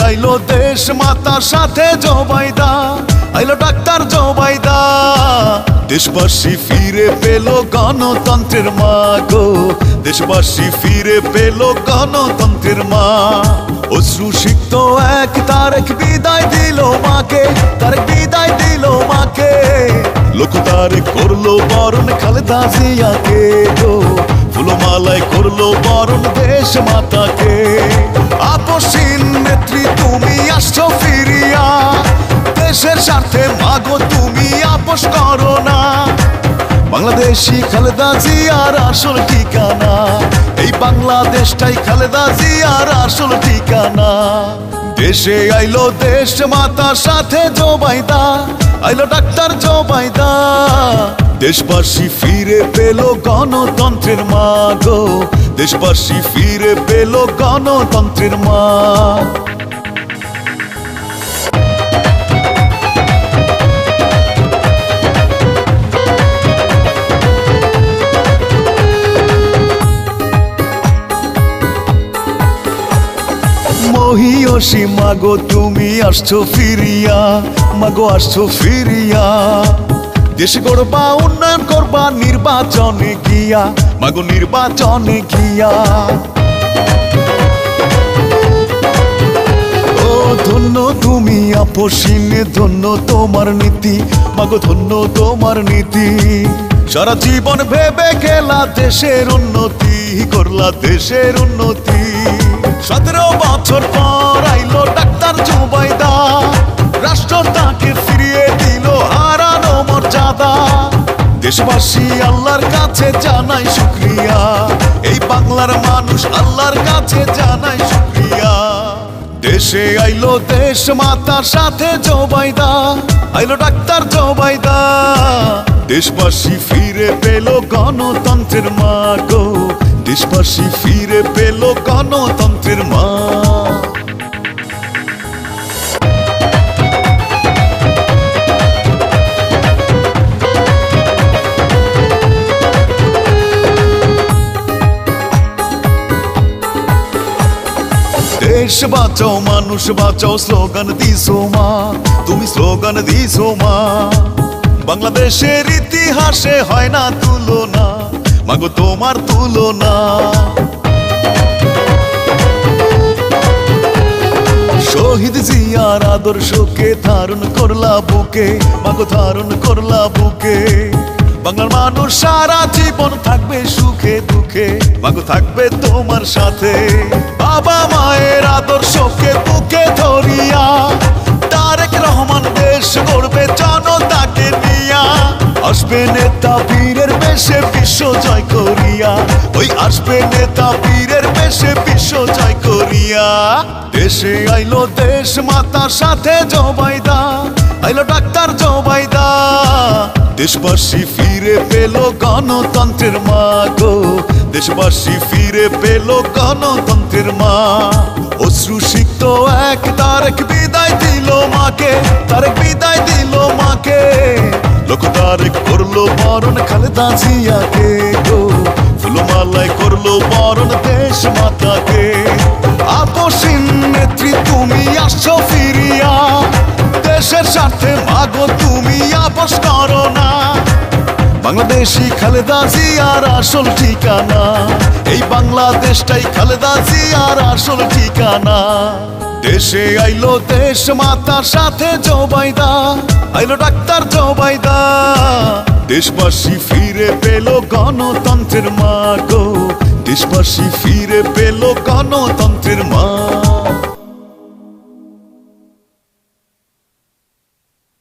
আইলো দেশ মাতার সাথে জোবাইদা, আইলো ডাক্তার জোবাইদা। দেশবাসী ফিরে পেল গণতন্ত্রের মা গো, দেশবাসী ফিরে পেল গণতন্ত্রের মা। অশ্রু সিক্ত এক তারেক বিদায় দিল মাকে, তারেক বিদায় দিল মাকে। লোকতারে করলো বরণ খালেদা জিয়াকে গো, ফুলমালায় করলো বরণ দেশ মাতাকে। আপসহীন নেত্রী তুমি আসছো ফিরিয়া, দেশের স্বার্থে মাগো তুমি আপোষ করো না। বাংলাদেশি খালেদা জিয়ার আসল ঠিকানা, এই বাংলাদেশটাই খালেদা জিয়ার আসল ঠিকানা। দেশে আইলো দেশ মাতার সাথে জোবাইদা, আইলো ডাক্তার জোবাইদা। দেশবাসী ফিরে পেল গণতন্ত্রের মা গো, দেশবাসী ফিরে পেল গণতন্ত্রের মা। মহিয়সী মাগো তুমি আসছো ফিরিয়া, মাগো আসছো ফিরিয়া। দেশ গড়বা উন্নয়ন করবা নির্বাচনে গিয়া, মাগো নির্বাচনে গিয়া। ও ধন্য তুমি আপসহীন, ধন্য তোমার নীতি, মাগো ধন্য তোমার নীতি। সারা জীবন ভেবে গেলা দেশের উন্নতি, করলা দেশের উন্নতি। 17 বছর পর আইলো ডাক্তার জোবাইদা, রাষ্ট্র তাকে ফিরিয়ে দিল হারানো মর্যাদা। দেশবাসী আল্লাহর কাছে জানাই শুকরিয়া, এই বাংলার মানুষ আল্লাহর কাছে জানাই শুকরিয়া। দেশে আইলো দেশ মাতার সাথে জোবাইদা, আইলো ডাক্তার জোবাইদা। দেশবাসী ফিরে পেল গণতন্ত্রের মা গো, দেশবাসী ফিরে পেল গণতন্ত্রের মা। দেশ বাঁচাও মানুষ বাঁচাও স্লোগান দিছো মা, তুমি স্লোগান দিছো মা। বাংলাদেশের ইতিহাসে হয় না তুলনা, মাগো তোমার তুলনা। শহীদ জিয়ার আদর্শকে ধারণ করলা বুকে, মাগো ধারণ করলা বুকে। বাংলার মানুষ সারা জীবন থাকবে সুখে দুঃখে, মাগো থাকবে তোমার সাথে। বাবা মায়ের আদর্শকে বুকে ধরিয়া, তারেক রহমান দেশ গড়বে জনতাকে নিয়া। আসবে নেতা বীরের বেশে বিশ্ব জয় করিয়া, ওই আসবে নেতা বীরের বেশে বিশ্ব জয় করিয়া। দেশে আইলো দেশ মাতার সাথে জোবাইদা, আইলো ডাক্তার জোবাইদা। দেশবাসী ফিরে পেল গণতন্ত্রের মা গো, দেশবাসী ফিরে পেল গণতন্ত্রের মা। অশ্রু সিক্ত এক তারেক বিদায় দিল মাকে, তারেক বিদায় দিল মাকে। লোকতারেক করলো বরণ খালেদা জিয়াকে গো, ফুলমালায় করলো বরণ দেশ মাতাকে। আপসহীন নেত্রী তুমি আসছো ফিরিয়া, দেশের স্বার্থে মাগো তুমি আপোষ করো না। বাংলাদেশি খালেদা জিয়ার আসল ঠিকানা, এই বাংলাদেশটাই খালেদা জিয়ার আসল ঠিকানা। দেশে আইলো দেশ মাতার সাথে জোবাইদা, আইলো ডাক্তার জোবাইদা। দেশবাসী ফিরে পেল গণতন্ত্রের মা গো, দেশবাসী ফিরে পেল গণতন্ত্রের মা।